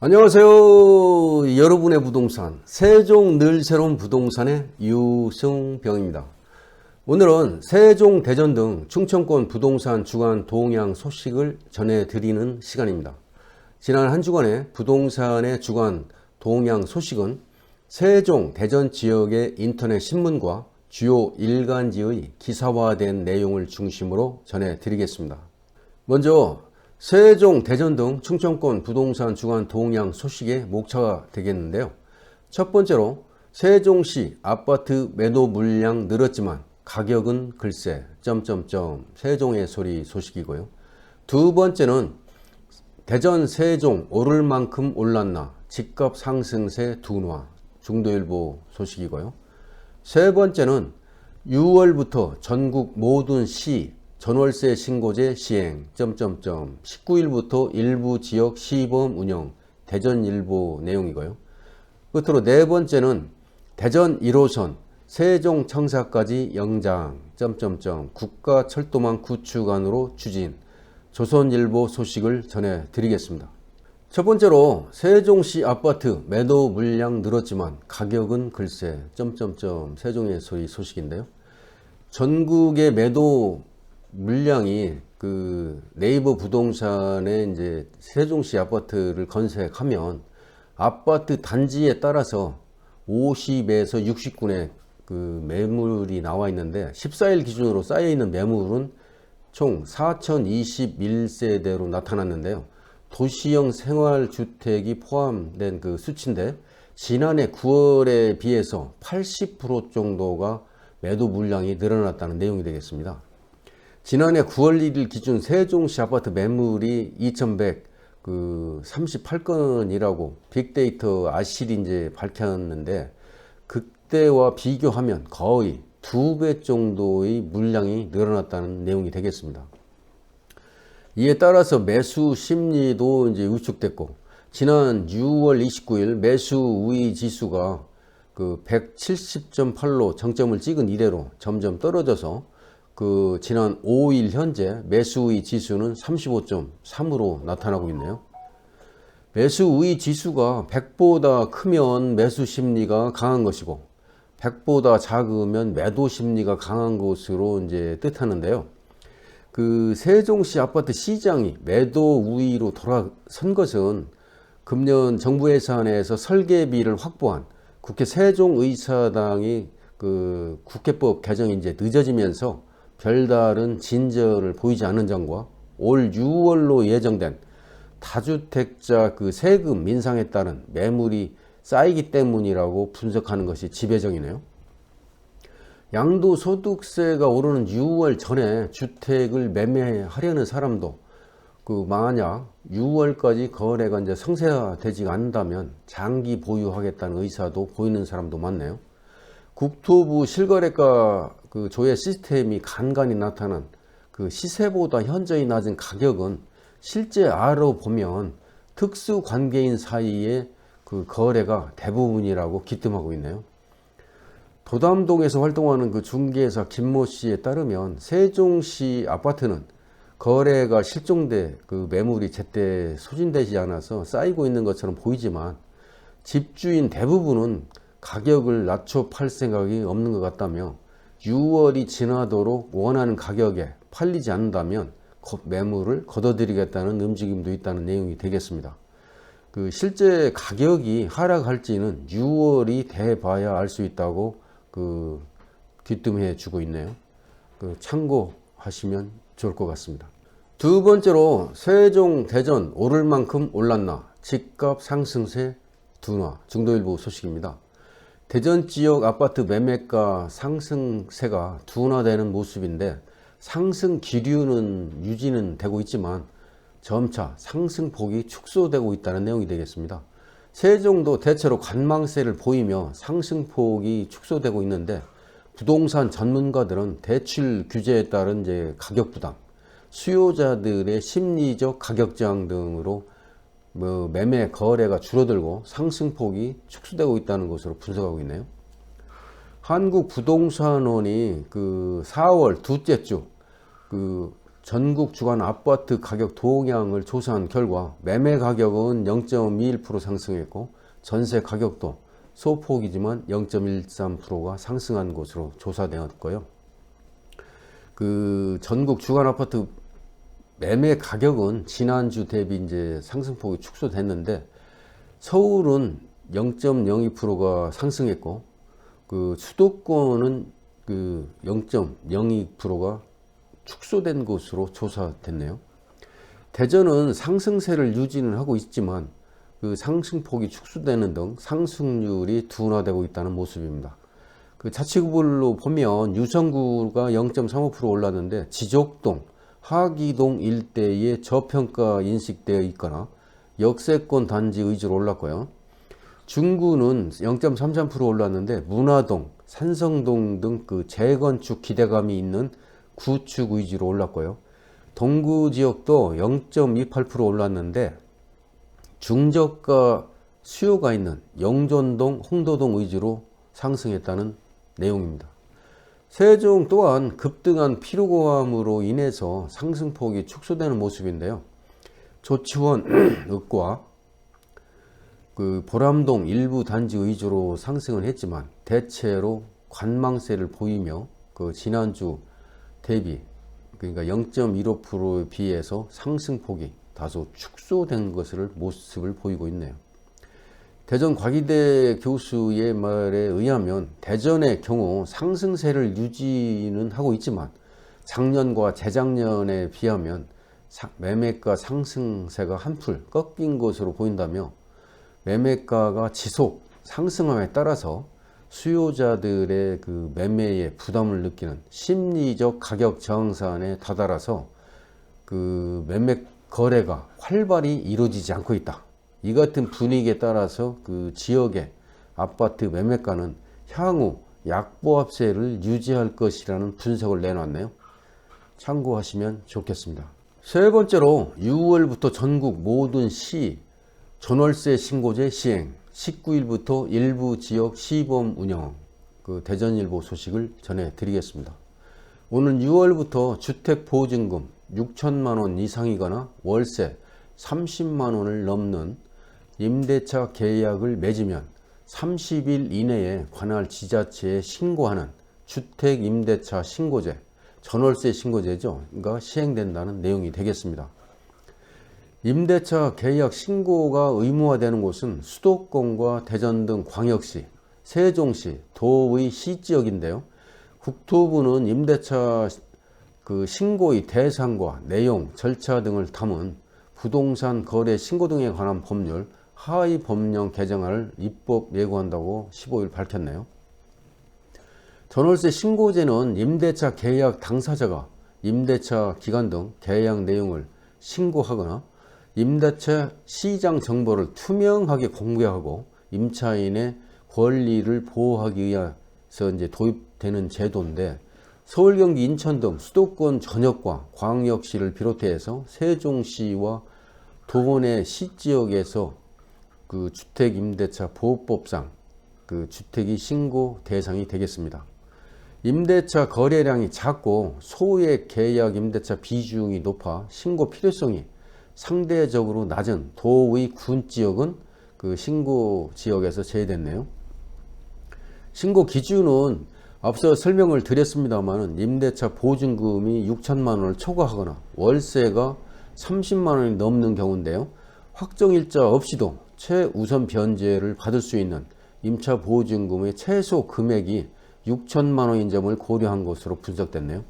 안녕하세요. 여러분의 부동산 세종 늘 새로운 부동산의 유승병입니다. 오늘은 세종, 대전 등 충청권 부동산 주간 동향 소식을 전해드리는 시간입니다. 지난 한 주간의 부동산의 주간 동향 소식은 세종, 대전 지역의 인터넷 신문과 주요 일간지의 기사화된 내용을 중심으로 전해드리겠습니다. 먼저 세종, 대전 등 충청권 부동산 주간 동향 소식의 목차가 되겠는데요. 첫 번째로 세종시 아파트 매도 물량 늘었지만 가격은 글쎄 세종의 소리 소식이고요. 두 번째는 대전, 세종 오를 만큼 올랐나 집값 상승세 둔화 중도일보 소식이고요. 세 번째는 6월부터 전국 모든 시 전월세 신고제 시행 19일부터 일부 지역 시범 운영 대전일보 내용이고요. 끝으로 네 번째는 대전 1호선 세종 청사까지 영장 국가철도망 구축안으로 추진 조선일보 소식을 전해드리겠습니다. 첫 번째로 세종시 아파트 매도 물량 늘었지만 가격은 글쎄 세종의 소리 소식인데요. 전국의 매도 물량이 네이버 부동산에 이제 세종시 아파트를 검색하면 아파트 단지에 따라서 50에서 60군의 매물이 나와 있는데 14일 기준으로 쌓여 있는 매물은 총 4021세대로 나타났는데요. 도시형 생활주택이 포함된 수치인데 지난해 9월에 비해서 80% 정도가 매도 물량이 늘어났다는 내용이 되겠습니다. 지난해 9월 1일 기준 세종시 아파트 매물이 2138건이라고 빅데이터 아실이 이제 밝혔는데 그때와 비교하면 거의 2배 정도의 물량이 늘어났다는 내용이 되겠습니다. 이에 따라서 매수 심리도 이제 위축됐고 지난 6월 29일 매수 우위 지수가 170.8로 정점을 찍은 이래로 점점 떨어져서 지난 5일 현재 매수의 지수는 35.3으로 나타나고 있네요. 매수의 지수가 100보다 크면 매수 심리가 강한 것이고 100보다 작으면 매도 심리가 강한 것으로 이제 뜻하는데요. 세종시 아파트 시장이 매도 우위로 돌아선 것은 금년 정부 예산에서 설계비를 확보한 국회 세종의사당이 국회법 개정이 이제 늦어지면서 별다른 진전을 보이지 않은 점과 올 6월로 예정된 다주택자 세금 인상에 따른 매물이 쌓이기 때문이라고 분석하는 것이 지배적이네요. 양도소득세가 오르는 6월 전에 주택을 매매하려는 사람도 만약 6월까지 거래가 이제 성사되지 않는다면 장기 보유하겠다는 의사도 보이는 사람도 많네요. 국토부 실거래가 조회 시스템이 간간히 나타난 시세보다 현저히 낮은 가격은 실제 알아보면 특수관계인 사이의 거래가 대부분이라고 기뜸하고 있네요. 도담동에서 활동하는 중개사 김모 씨에 따르면 세종시 아파트는 거래가 실종돼 매물이 제때 소진되지 않아서 쌓이고 있는 것처럼 보이지만 집주인 대부분은 가격을 낮춰 팔 생각이 없는 것 같다며 6월이 지나도록 원하는 가격에 팔리지 않는다면 매물을 걷어들이겠다는 움직임도 있다는 내용이 되겠습니다. 실제 가격이 하락할지는 6월이 돼봐야 알 수 있다고 귀뜸해 주고 있네요. 참고하시면 좋을 것 같습니다. 두 번째로 세종, 대전 오를 만큼 올랐나 집값 상승세 둔화 중도일보 소식입니다. 대전 지역 아파트 매매가 상승세가 둔화되는 모습인데 상승 기류는 유지는 되고 있지만 점차 상승폭이 축소되고 있다는 내용이 되겠습니다. 세종도 대체로 관망세를 보이며 상승폭이 축소되고 있는데 부동산 전문가들은 대출 규제에 따른 이제 가격 부담, 수요자들의 심리적 가격 저항 등으로 매매 거래가 줄어들고 상승폭이 축소되고 있다는 것으로 분석하고 있네요. 한국부동산원이 4월 둘째 주 전국 주간 아파트 가격 동향을 조사한 결과 매매 가격은 0.21% 상승했고 전세 가격도 소폭이지만 0.13%가 상승한 것으로 조사되었고요. 그 전국 주간 아파트 매매 가격은 지난주 대비 이제 상승폭이 축소됐는데 서울은 0.02%가 상승했고 그 수도권은 그 0.02%가 축소된 것으로 조사됐네요. 대전은 상승세를 유지는 하고 있지만 그 상승폭이 축소되는 등 상승률이 둔화되고 있다는 모습입니다. 그 자치구별로 보면 유성구가 0.35% 올랐는데 지족동, 하기동 일대에 저평가 인식되어 있거나 역세권 단지 위주로 올랐고요. 중구는 0.33% 올랐는데 문화동, 산성동 등 그 재건축 기대감이 있는 구축 위주로 올랐고요. 동구 지역도 0.28% 올랐는데 중저가 수요가 있는 영존동, 홍도동 위주로 상승했다는 내용입니다. 세종 또한 급등한 피로감으로 인해서 상승폭이 축소되는 모습인데요. 조치원, 읍과 그 보람동 일부 단지 위주로 상승은 했지만 대체로 관망세를 보이며 그 지난주 대비 그러니까 0.15%에 비해서 상승폭이 다소 축소된 것을 모습을 보이고 있네요. 대전 과기대 교수의 말에 의하면 대전의 경우 상승세를 유지는 하고 있지만 작년과 재작년에 비하면 매매가 상승세가 한풀 꺾인 것으로 보인다며 매매가가 지속 상승함에 따라서 수요자들의 그 매매에 부담을 느끼는 심리적 가격 저항선에 다다라서 그 매매 거래가 활발히 이루어지지 않고 있다. 이 같은 분위기에 따라서 그 지역의 아파트 매매가는 향후 약보합세를 유지할 것이라는 분석을 내놨네요. 참고하시면 좋겠습니다. 세 번째로 6월부터 전국 모든 시 전월세 신고제 시행, 19일부터 일부 지역 시범 운영, 그 대전일보 소식을 전해드리겠습니다. 오는 6월부터 주택보증금 6천만원 이상이거나 월세 30만원을 넘는 임대차 계약을 맺으면 30일 이내에 관할 지자체에 신고하는 주택임대차 신고제, 전월세 신고제죠. 가 시행된다는 내용이 되겠습니다. 임대차 계약 신고가 의무화되는 곳은 수도권과 대전 등 광역시, 세종시, 도의 시지역인데요. 국토부는 임대차 그 신고의 대상과 내용, 절차 등을 담은 부동산 거래 신고 등에 관한 법률 하위 법령 개정안을 입법 예고한다고 15일 밝혔네요. 전월세 신고제는 임대차 계약 당사자가 임대차 기간 등 계약 내용을 신고하거나 임대차 시장 정보를 투명하게 공개하고 임차인의 권리를 보호하기 위해서 이제 도입되는 제도인데 서울, 경기, 인천 등 수도권 전역과 광역시를 비롯해서 세종시와 도내 시지역에서 그 주택임대차 보호법상 그 주택이 신고 대상이 되겠습니다. 임대차 거래량이 작고 소액 계약 임대차 비중이 높아 신고 필요성이 상대적으로 낮은 도의 군 지역은 그 신고 지역에서 제외됐네요. 신고 기준은 앞서 설명을 드렸습니다만 임대차 보증금이 6천만 원을 초과하거나 월세가 30만 원이 넘는 경우인데요. 확정일자 없이도 최우선 변제를 받을 수 있는 임차 보증금의 최소 금액이 6천만 원인 점을 고려한 것으로 분석됐네요.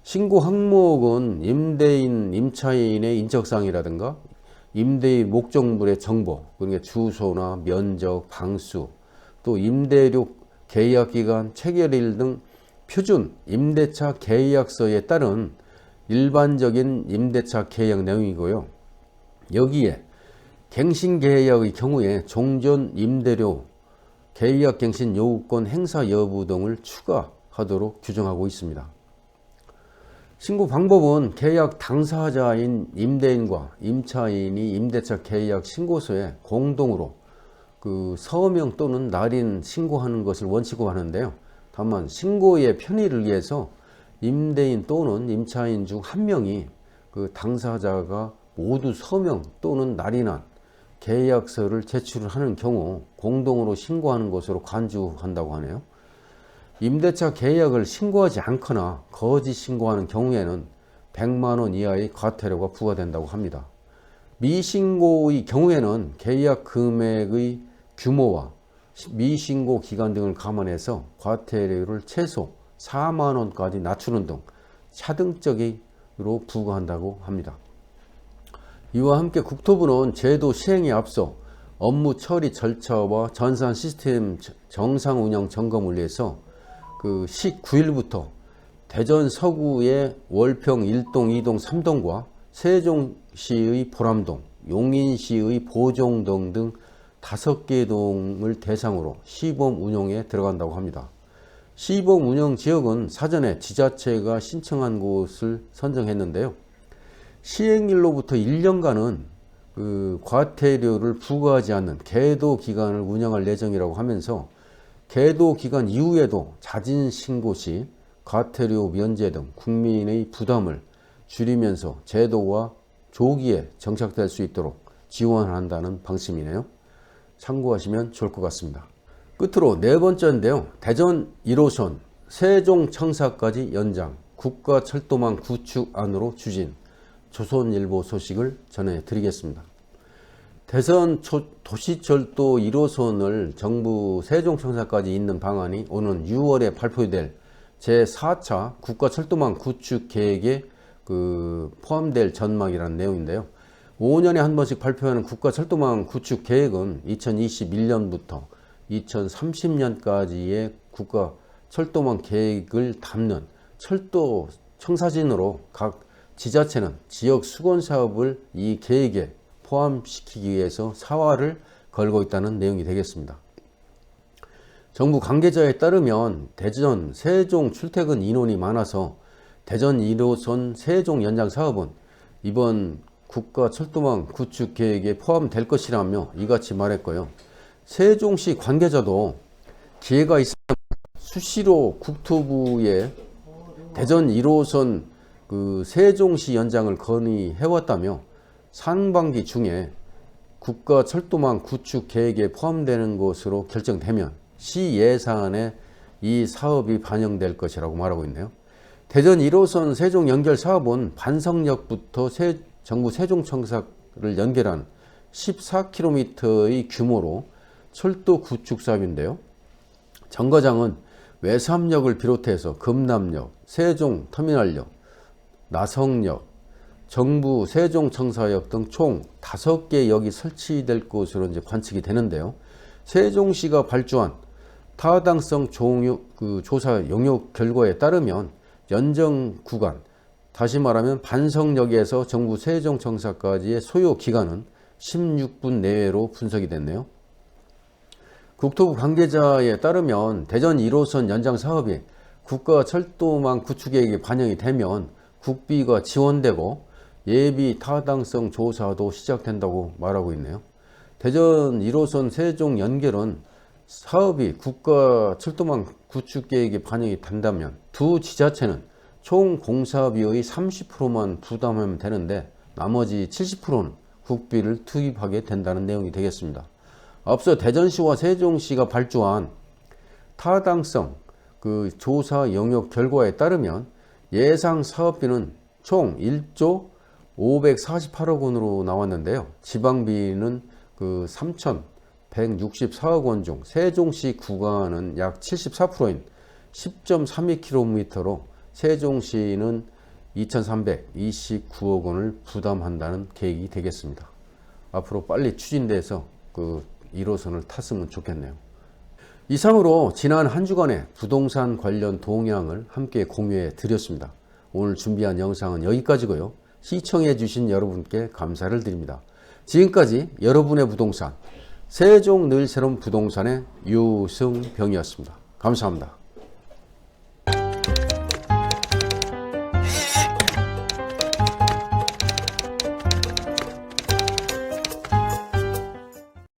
신고 항목은 임대인, 임차인의 인적사항이라든가 임대인 목적물의 정보, 그러니까 주소나 면적, 방수, 또 임대료 계약기간, 체결일 등 표준 임대차 계약서에 따른 일반적인 임대차 계약 내용이고요. 여기에 갱신계약의 경우에 종전 임대료, 계약갱신 요구권 행사 여부 등을 추가하도록 규정하고 있습니다. 신고 방법은 계약 당사자인 임대인과 임차인이 임대차 계약 신고서에 공동으로 그 서명 또는 날인 신고하는 것을 원칙으로 하는데요. 다만 신고의 편의를 위해서 임대인 또는 임차인 중 한 명이 그 당사자가 모두 서명 또는 날인한 계약서를 제출하는 경우 공동으로 신고하는 것으로 간주한다고 하네요. 임대차 계약을 신고하지 않거나 거짓 신고하는 경우에는 100만 원 이하의 과태료가 부과된다고 합니다. 미신고의 경우에는 계약 금액의 규모와 미신고 기간 등을 감안해서 과태료를 최소 4만 원까지 낮추는 등 차등적으로 부과한다고 합니다. 이와 함께 국토부는 제도 시행에 앞서 업무 처리 절차와 전산 시스템 정상 운영 점검을 위해서 그 19일부터 대전 서구의 월평 1동, 2동, 3동과 세종시의 보람동, 용인시의 보정동 등 5개 동을 대상으로 시범 운영에 들어간다고 합니다. 시범 운영 지역은 사전에 지자체가 신청한 곳을 선정했는데요. 시행일로부터 1년간은 그 과태료를 부과하지 않는 계도 기간을 운영할 예정이라고 하면서 계도 기간 이후에도 자진 신고 시 과태료 면제 등 국민의 부담을 줄이면서 제도와 조기에 정착될 수 있도록 지원한다는 방침이네요. 참고하시면 좋을 것 같습니다. 끝으로 네 번째인데요. 대전 1호선 세종청사까지 연장 국가철도망 구축안으로 추진. 조선일보 소식을 전해드리겠습니다. 대전 도시철도 1호선을 정부 세종청사까지 잇는 방안이 오는 6월에 발표될 제4차 국가철도망 구축 계획에 포함될 전망이라는 내용인데요. 5년에 한 번씩 발표하는 국가철도망 구축 계획은 2021년부터 2030년까지의 국가철도망 계획을 담는 철도 청사진으로 각 지자체는 지역 수건 사업을 이 계획에 포함시키기 위해서 사활을 걸고 있다는 내용이 되겠습니다. 정부 관계자에 따르면 대전 세종 출퇴근 인원이 많아서 대전 1호선 세종 연장 사업은 이번 국가철도망 구축 계획에 포함될 것이라며 이같이 말했고요. 세종시 관계자도 기회가 있으면 수시로 국토부에 대전 1호선 세종시 연장을 건의해왔다며 상반기 중에 국가철도망 구축 계획에 포함되는 것으로 결정되면 시 예산에 이 사업이 반영될 것이라고 말하고 있네요. 대전 1호선 세종 연결 사업은 반석역부터 정부 세종청사를 연결한 14km의 규모로 철도 구축 사업인데요. 정거장은 외삼역을 비롯해서 금남역, 세종터미널역, 나성역, 정부 세종청사역 등 총 5개 역이 설치될 것으로 관측이 되는데요. 세종시가 발주한 타당성 조사 용역 결과에 따르면 연정 구간, 다시 말하면 반석역에서 정부 세종청사까지의 소요 기간은 16분 내외로 분석이 됐네요. 국토부 관계자에 따르면 대전 1호선 연장 사업이 국가철도망 구축계획에 반영이 되면 국비가 지원되고 예비 타당성 조사도 시작된다고 말하고 있네요. 대전 1호선 세종 연결은 사업이 국가철도망 구축계획에 반영이 된다면 두 지자체는 총 공사비의 30%만 부담하면 되는데 나머지 70%는 국비를 투입하게 된다는 내용이 되겠습니다. 앞서 대전시와 세종시가 발주한 타당성 조사 영역 결과에 따르면 예상 사업비는 총 1조 548억 원으로 나왔는데요. 지방비는 3,164억 원 중 세종시 구간은 약 74%인 10.32km로 세종시는 2,329억 원을 부담한다는 계획이 되겠습니다. 앞으로 빨리 추진돼서 1호선을 탔으면 좋겠네요. 이상으로 지난 한 주간의 부동산 관련 동향을 함께 공유해 드렸습니다. 오늘 준비한 영상은 여기까지고요. 시청해 주신 여러분께 감사를 드립니다. 지금까지 여러분의 부동산 세종 늘 새로운 부동산의 유승병이었습니다. 감사합니다.